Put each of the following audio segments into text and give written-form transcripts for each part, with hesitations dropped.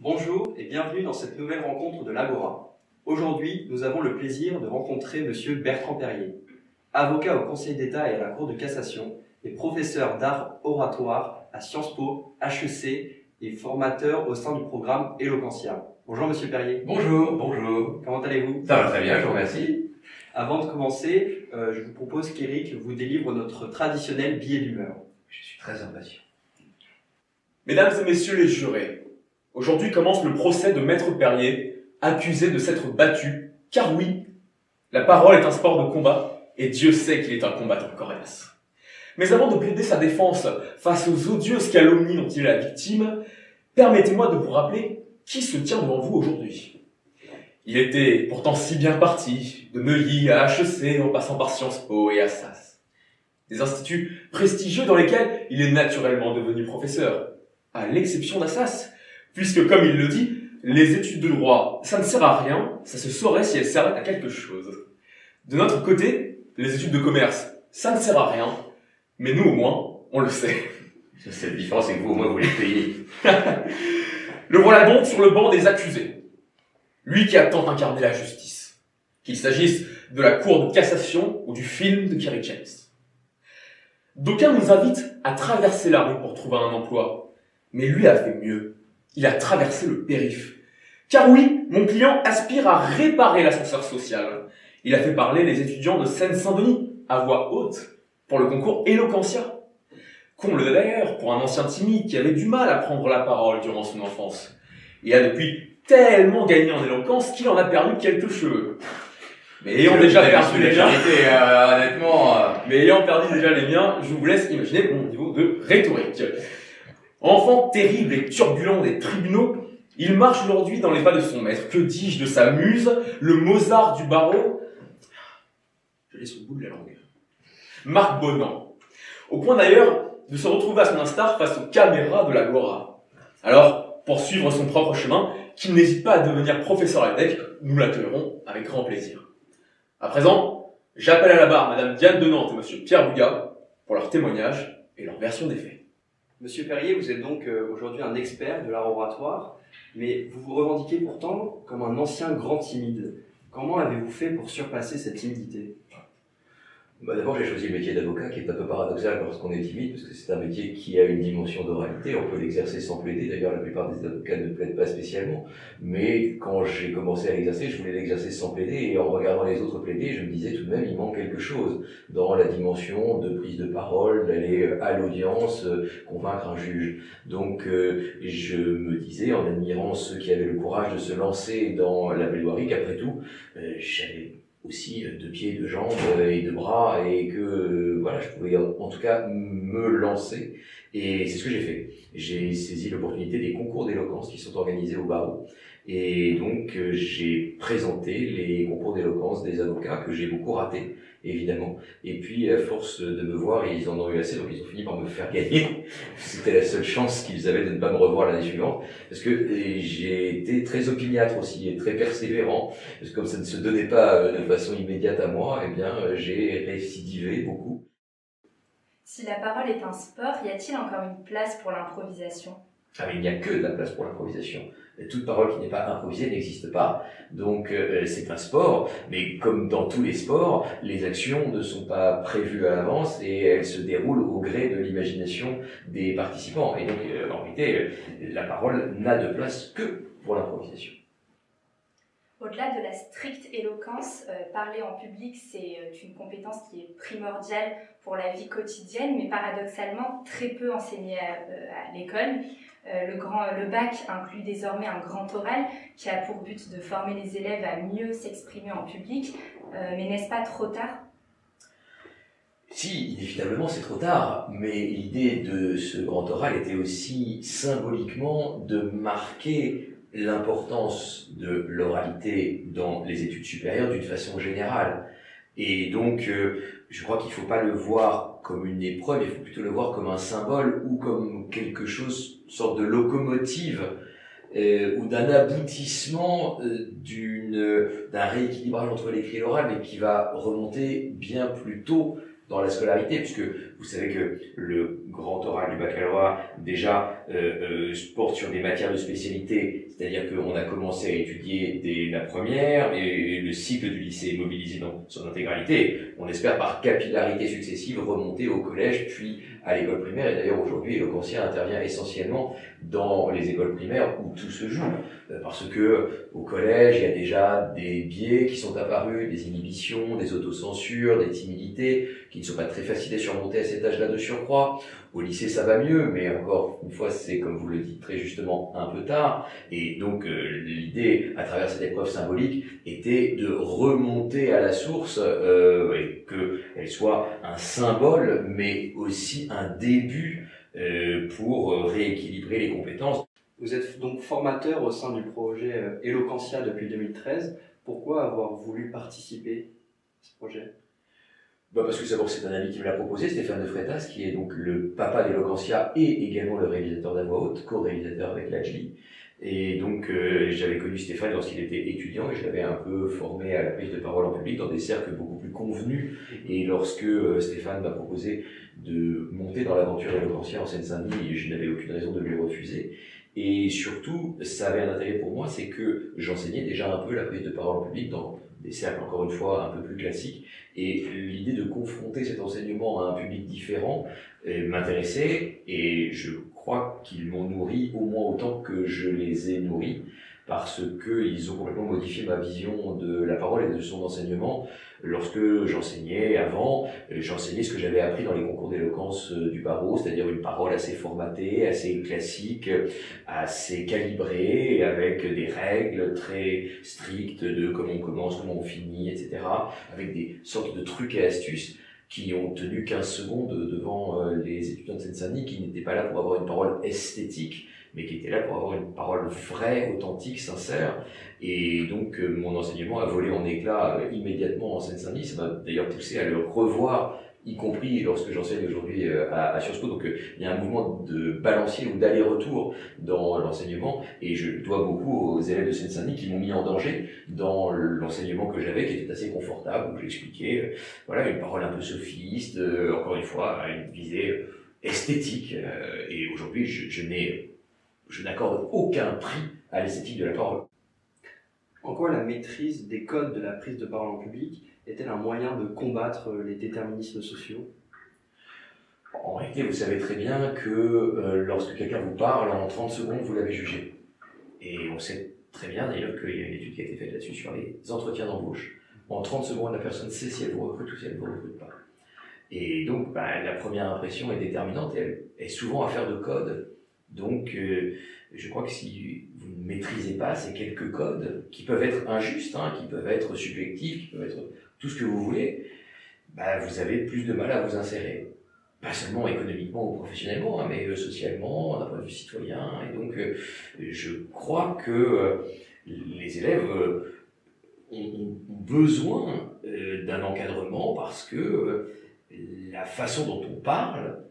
Bonjour et bienvenue dans cette nouvelle rencontre de l'Agora. Aujourd'hui, nous avons le plaisir de rencontrer Monsieur Bertrand Perrier, avocat au Conseil d'État et à la Cour de cassation et professeur d'art oratoire à Sciences Po, HEC et formateur au sein du programme Eloquentia. Bonjour Monsieur Perrier. Bonjour. Comment allez-vous? Ça va très bien, je vous remercie. Avant de commencer, je vous propose qu'Éric vous délivre notre traditionnel billet d'humeur. Je suis très impatient. Mesdames et messieurs les jurés, aujourd'hui commence le procès de Maître Perrier, accusé de s'être battu, car oui, la parole est un sport de combat, et Dieu sait qu'il est un combattant coriace. Mais avant de plaider sa défense face aux odieuses calomnies dont il est la victime, permettez-moi de vous rappeler qui se tient devant vous aujourd'hui. Il était pourtant si bien parti, de Neuilly à HEC en passant par Sciences Po et Assas. Des instituts prestigieux dans lesquels il est naturellement devenu professeur, à l'exception d'Assas, puisque comme il le dit, les études de droit, ça ne sert à rien, ça se saurait si elles servaient à quelque chose. De notre côté, les études de commerce, ça ne sert à rien, mais nous au moins, on le sait. C'est la différence, c'est que vous au moins vous les payez. Le voilà donc sur le banc des accusés. Lui qui a tant incarné la justice, qu'il s'agisse de la Cour de cassation ou du film de Kerry James. D'aucuns nous invitent à traverser la rue pour trouver un emploi, mais lui a fait mieux. Il a traversé le périph'. Car oui, mon client aspire à réparer l'ascenseur social. Il a fait parler les étudiants de Seine-Saint-Denis, à voix haute, pour le concours Eloquentia. Comble d'ailleurs pour un ancien timide qui avait du mal à prendre la parole durant son enfance. Il a depuis tellement gagné en éloquence qu'il en a perdu quelques cheveux. Mais ayant déjà perdu les miens, mais ayant perdu déjà les miens, je vous laisse imaginer mon niveau de rhétorique. Enfant terrible et turbulent des tribunaux, il marche aujourd'hui dans les pas de son maître. Que dis-je de sa muse, le Mozart du barreau? Je l'ai sur le bout de la langue. Marc Bonan. Au point d'ailleurs de se retrouver à son instar face aux caméras de l'Agora. Alors, pour suivre son propre chemin, qu'il n'hésite pas à devenir professeur à l'EDEC, nous l'accueillerons avec grand plaisir. À présent, j'appelle à la barre Madame Diane de Nantes et Monsieur Pierre Bougat pour leur témoignage et leur version des faits. Monsieur Perrier, vous êtes donc aujourd'hui un expert de l'art oratoire, mais vous vous revendiquez pourtant comme un ancien grand timide. Comment avez-vous fait pour surpasser cette timidité? D'abord, j'ai choisi le métier d'avocat, qui est un peu paradoxal lorsqu'on est timide, parce que c'est un métier qui a une dimension d'oralité. On peut l'exercer sans plaider. D'ailleurs, la plupart des avocats ne plaident pas spécialement. Mais quand j'ai commencé à l'exercer, je voulais l'exercer sans plaider. Et en regardant les autres plaider, je me disais tout de même, il manque quelque chose dans la dimension de prise de parole, d'aller à l'audience, convaincre un juge. Donc, je me disais, en admirant ceux qui avaient le courage de se lancer dans la plaidoirie, qu'après tout, j'avais aussi de pieds, de jambes et de bras, et que voilà, je pouvais en tout cas me lancer, et c'est ce que j'ai fait. J'ai saisi l'opportunité des concours d'éloquence qui sont organisés au barreau, et donc j'ai présenté les concours d'éloquence des avocats que j'ai beaucoup ratés, évidemment, et puis à force de me voir, ils en ont eu assez, donc ils ont fini par me faire gagner. C'était la seule chance qu'ils avaient de ne pas me revoir l'année suivante, parce que j'ai été très opiniâtre aussi, et très persévérant, parce que comme ça ne se donnait pas de façon immédiate à moi, eh bien j'ai récidivé beaucoup. Si la parole est un sport, y a-t-il encore une place pour l'improvisation? Ah, mais il n'y a que de la place pour l'improvisation. Toute parole qui n'est pas improvisée n'existe pas. Donc c'est un sport, mais comme dans tous les sports, les actions ne sont pas prévues à l'avance et elles se déroulent au gré de l'imagination des participants. Et donc en réalité, la parole n'a de place que pour l'improvisation. Au-delà de la stricte éloquence, parler en public, c'est une compétence qui est primordiale pour la vie quotidienne, mais paradoxalement très peu enseignée à l'école. Le bac inclut désormais un grand oral qui a pour but de former les élèves à mieux s'exprimer en public, mais n'est-ce pas trop tard? Si, inévitablement c'est trop tard, mais l'idée de ce grand oral était aussi symboliquement de marquer l'importance de l'oralité dans les études supérieures d'une façon générale. Et donc, je crois qu'il ne faut pas le voir comme une épreuve, il faut plutôt le voir comme un symbole ou comme quelque chose, une sorte de locomotive ou d'un aboutissement d'un rééquilibrage entre l'écrit et l'oral, mais qui va remonter bien plus tôt dans la scolarité, puisque Vous savez que le grand oral du baccalauréat, déjà, porte sur des matières de spécialité, c'est-à-dire qu'on a commencé à étudier dès la première, et le cycle du lycée est mobilisé dans son intégralité. On espère par capillarité successive remonter au collège, puis à l'école primaire, et d'ailleurs aujourd'hui, Eloquentia intervient essentiellement dans les écoles primaires où tout se joue, parce que au collège, il y a déjà des biais qui sont apparus, des inhibitions, des autocensures, des timidités, qui ne sont pas très faciles à surmonter à cet âge-là de surcroît. Au lycée, ça va mieux, mais encore une fois, c'est, comme vous le dites très justement, un peu tard. Et donc, l'idée, à travers cette épreuve symbolique, était de remonter à la source, et qu'elle soit un symbole, mais aussi un début pour rééquilibrer les compétences. Vous êtes donc formateur au sein du projet Eloquentia depuis 2013. Pourquoi avoir voulu participer à ce projet ? Parce que d'abord c'est un ami qui me l'a proposé, Stéphane de Freitas, qui est donc le papa d'Eloquentia et également le réalisateur d'À voix haute, co-réalisateur avec Lajli. Et donc j'avais connu Stéphane lorsqu'il était étudiant et je l'avais un peu formé à la prise de parole en public dans des cercles beaucoup plus convenus. Et lorsque Stéphane m'a proposé de monter dans l'aventure Eloquentia en Seine-Saint-Denis, je n'avais aucune raison de lui refuser. Et surtout, ça avait un intérêt pour moi, c'est que j'enseignais déjà un peu la prise de parole en public dans des cercles, encore une fois, un peu plus classiques. Et l'idée de confronter cet enseignement à un public différent m'intéressait, et je crois qu'ils m'ont nourri au moins autant que je les ai nourris, parce qu'ils ont complètement modifié ma vision de la parole et de son enseignement. Lorsque j'enseignais avant, j'enseignais ce que j'avais appris dans les concours d'éloquence du barreau, c'est-à-dire une parole assez formatée, assez classique, assez calibrée, avec des règles très strictes de comment on commence, comment on finit, etc., avec des sortes de trucs et astuces qui ont tenu 15 secondes devant les étudiants de Seine-Saint-Denis, qui n'étaient pas là pour avoir une parole esthétique, mais qui étaient là pour avoir une parole vraie, authentique, sincère. Et donc mon enseignement a volé en éclats immédiatement en Seine-Saint-Denis. Ça m'a d'ailleurs poussé à le revoir, y compris lorsque j'enseigne aujourd'hui à Sciences Po. Donc il y a un mouvement de balancier ou d'aller-retour dans l'enseignement, et je dois beaucoup aux élèves de Seine-Saint-Denis qui m'ont mis en danger dans l'enseignement que j'avais, qui était assez confortable, où j'expliquais voilà, une parole un peu sophiste, encore une fois, à une visée esthétique. Et aujourd'hui, je n'accorde aucun prix à l'esthétique de la parole. En quoi la maîtrise des codes de la prise de parole en public est-elle un moyen de combattre les déterminismes sociaux ? En réalité, vous savez très bien que lorsque quelqu'un vous parle, en 30 secondes, vous l'avez jugé. Et on sait très bien d'ailleurs qu'il y a une étude qui a été faite là-dessus sur les entretiens d'embauche. En 30 secondes, la personne sait si elle vous recrute ou si elle ne vous recrute pas. Et donc, la première impression est déterminante, et elle est souvent affaire de code. Donc, je crois que si vous ne maîtrisez pas ces quelques codes, qui peuvent être injustes, qui peuvent être subjectifs, qui peuvent être tout ce que vous voulez, vous avez plus de mal à vous insérer. Pas seulement économiquement ou professionnellement, mais socialement, d'un point de vue citoyen. Et donc, je crois que les élèves ont besoin d'un encadrement, parce que la façon dont on parle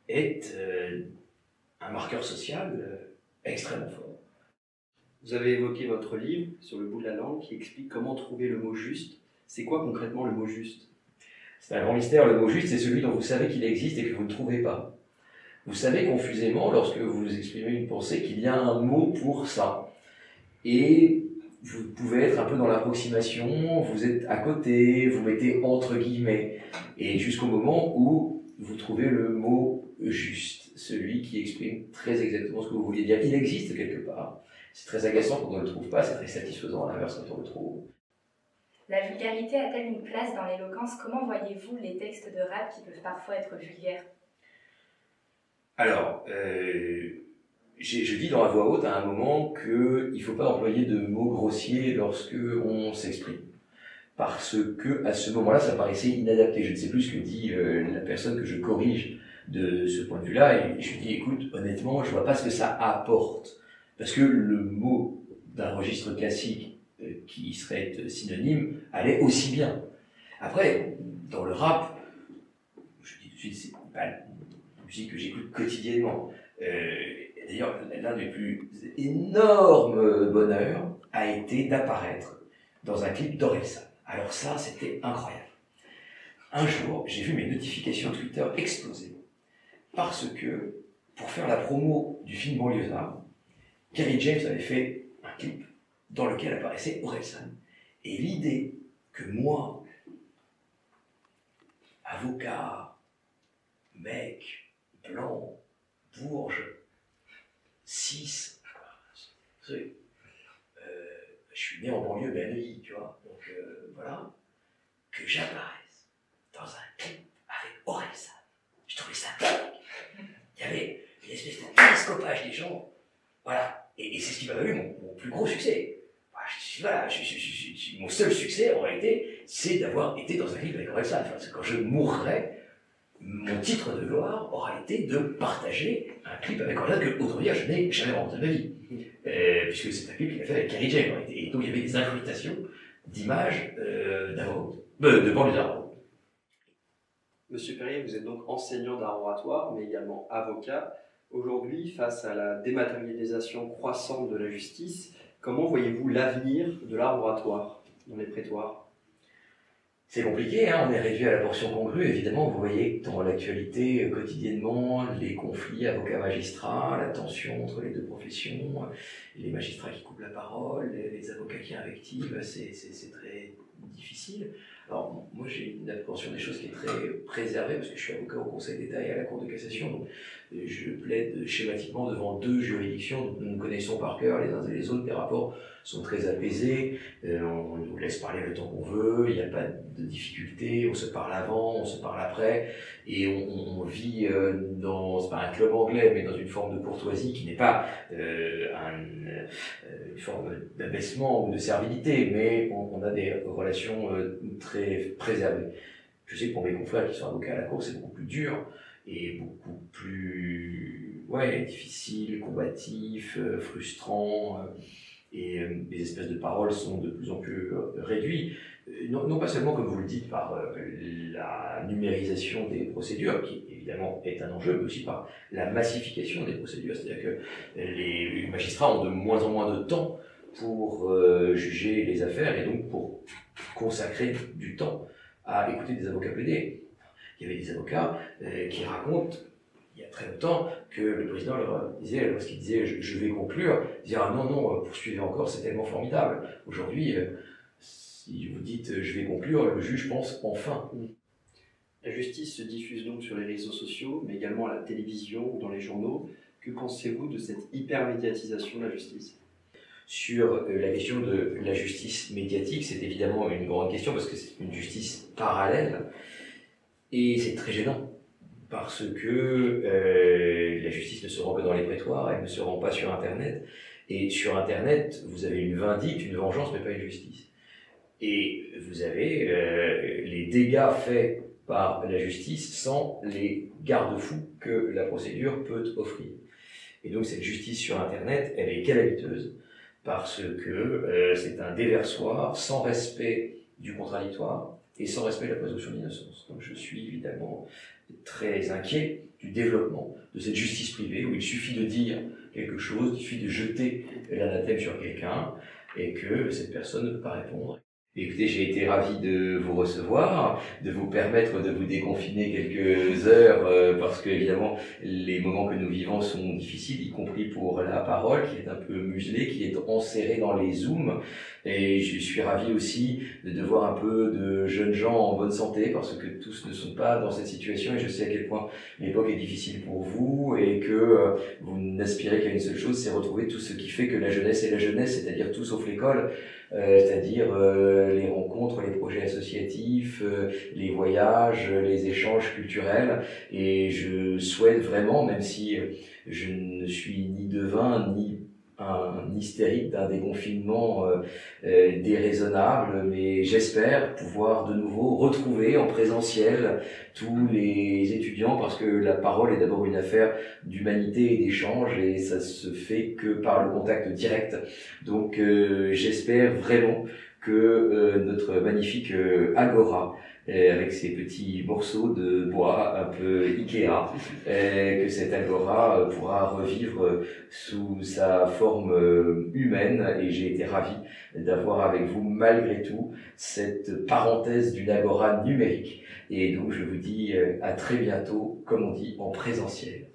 est un marqueur social extrêmement fort. Vous avez évoqué votre livre sur le bout de la langue qui explique comment trouver le mot juste. C'est quoi concrètement le mot juste ? C'est un grand mystère. Le mot juste, c'est celui dont vous savez qu'il existe et que vous ne trouvez pas. Vous savez confusément, lorsque vous exprimez une pensée, qu'il y a un mot pour ça. Et vous pouvez être un peu dans l'approximation, vous êtes à côté, vous mettez entre guillemets, et jusqu'au moment où vous trouvez le mot juste, celui qui exprime très exactement ce que vous vouliez dire. Il existe quelque part. C'est très agaçant quand on ne le trouve pas, c'est très satisfaisant à l'inverse quand on le trouve. La vulgarité a-t-elle une place dans l'éloquence ? Comment voyez-vous les textes de rap qui peuvent parfois être vulgaires ? Alors, je dis dans la voix haute à un moment qu'il ne faut pas employer de mots grossiers lorsque on s'exprime. Parce que à ce moment-là, ça paraissait inadapté. Je ne sais plus ce que dit la personne que je corrige de ce point de vue-là, et je lui dis, écoute, honnêtement, je vois pas ce que ça apporte. Parce que le mot d'un registre classique qui serait synonyme allait aussi bien. Après, dans le rap, je dis tout de suite, c'est pas la musique que j'écoute quotidiennement. D'ailleurs, l'un des plus énormes bonheurs a été d'apparaître dans un clip d'Orelsan. Alors ça, c'était incroyable. un jour, j'ai vu mes notifications Twitter exploser. Parce que, pour faire la promo du film Banlieusard, Kerry James avait fait un clip dans lequel apparaissait Orelsan. Et l'idée que moi, avocat, mec, blanc, bourge, cis, je suis né en banlieue BNI, tu vois, donc voilà, que j'apparaisse dans un clip avec Orelsan. Je trouvais ça dingue. Il y avait une espèce de télescopage des gens, voilà, et c'est ce qui m'a valu mon plus gros succès. Voilà, mon seul succès, en réalité, c'est d'avoir été dans un clip avec Orelsan. Enfin, quand je mourrai, mon titre de gloire aura été de partager un clip avec Orelsan que, aujourd'hui, je n'ai jamais rencontré de ma vie. Puisque c'est un clip qu'il a fait avec Kerry James, en réalité. Et donc, il y avait des incrustations d'images de Banlieusard. Monsieur Perrier, vous êtes donc enseignant d'art oratoire, mais également avocat. Aujourd'hui, face à la dématérialisation croissante de la justice, comment voyez-vous l'avenir de l'art oratoire dans les prétoires? C'est compliqué, hein, on est réduit à la portion congrue, évidemment, vous voyez dans l'actualité quotidiennement les conflits avocats-magistrats, la tension entre les deux professions, les magistrats qui coupent la parole, les avocats qui invectivent, c'est très difficile. Alors moi j'ai une appréhension des choses qui est très préservée parce que je suis avocat au Conseil d'État et à la Cour de cassation, donc je plaide schématiquement devant deux juridictions dont nous nous connaissons par cœur les uns et les autres, les rapports sont très apaisés, on nous laisse parler le temps qu'on veut, il n'y a pas de difficulté, on se parle avant, on se parle après, et on vit c'est pas un club anglais, mais dans une forme de courtoisie qui n'est pas une forme d'abaissement ou de servilité, mais on a des relations très préservées. Je sais que pour mes confrères qui sont avocats à la Cour, c'est beaucoup plus dur, et beaucoup plus difficile, combatif, frustrant, et les espèces de paroles sont de plus en plus réduites, non pas seulement comme vous le dites par la numérisation des procédures, qui évidemment est un enjeu, mais aussi par la massification des procédures, c'est-à-dire que les magistrats ont de moins en moins de temps pour juger les affaires et donc pour consacrer du temps à écouter des avocats plaider. Il y avait des avocats qui racontent, il y a très longtemps, que le président leur disait, lorsqu'il disait je vais conclure, dire ah non, poursuivez encore, c'est tellement formidable. Aujourd'hui, si vous dites je vais conclure, le juge pense enfin. La justice se diffuse donc sur les réseaux sociaux, mais également à la télévision ou dans les journaux. Que pensez-vous de cette hypermédiatisation de la justice? Sur la question de la justice médiatique, c'est évidemment une grande question parce que c'est une justice parallèle et c'est très gênant parce que la justice ne se rend que dans les prétoires, elle ne se rend pas sur Internet, et sur Internet vous avez une vindicte, une vengeance mais pas une justice, et vous avez les dégâts faits par la justice sans les garde-fous que la procédure peut offrir. Et donc cette justice sur Internet, elle est calamiteuse parce que c'est un déversoir sans respect du contradictoire et sans respect de la présomption d'innocence. Donc je suis évidemment très inquiet du développement de cette justice privée où il suffit de dire quelque chose, il suffit de jeter l'anathème sur quelqu'un et que cette personne ne peut pas répondre. Écoutez, j'ai été ravi de vous recevoir, de vous permettre de vous déconfiner quelques heures, parce que évidemment les moments que nous vivons sont difficiles, y compris pour la parole qui est un peu muselée, qui est enserrée dans les zooms. Et je suis ravi aussi de voir un peu de jeunes gens en bonne santé, parce que tous ne sont pas dans cette situation, et je sais à quel point l'époque est difficile pour vous, et que vous n'aspirez qu'à une seule chose, c'est retrouver tout ce qui fait que la jeunesse est la jeunesse, c'est-à-dire tout sauf l'école, c'est-à-dire les rencontres, les projets associatifs, les voyages, les échanges culturels. Et je souhaite vraiment, même si je ne suis ni devin, ni un hystérique d'un déconfinement déraisonnable, mais j'espère pouvoir de nouveau retrouver en présentiel tous les étudiants, parce que la parole est d'abord une affaire d'humanité et d'échange, et ça se fait que par le contact direct. Donc j'espère vraiment que notre magnifique Agora, avec ses petits morceaux de bois un peu Ikea, que cette Agora pourra revivre sous sa forme humaine, et j'ai été ravi d'avoir avec vous malgré tout cette parenthèse d'une Agora numérique. Et donc je vous dis à très bientôt, comme on dit, en présentiel.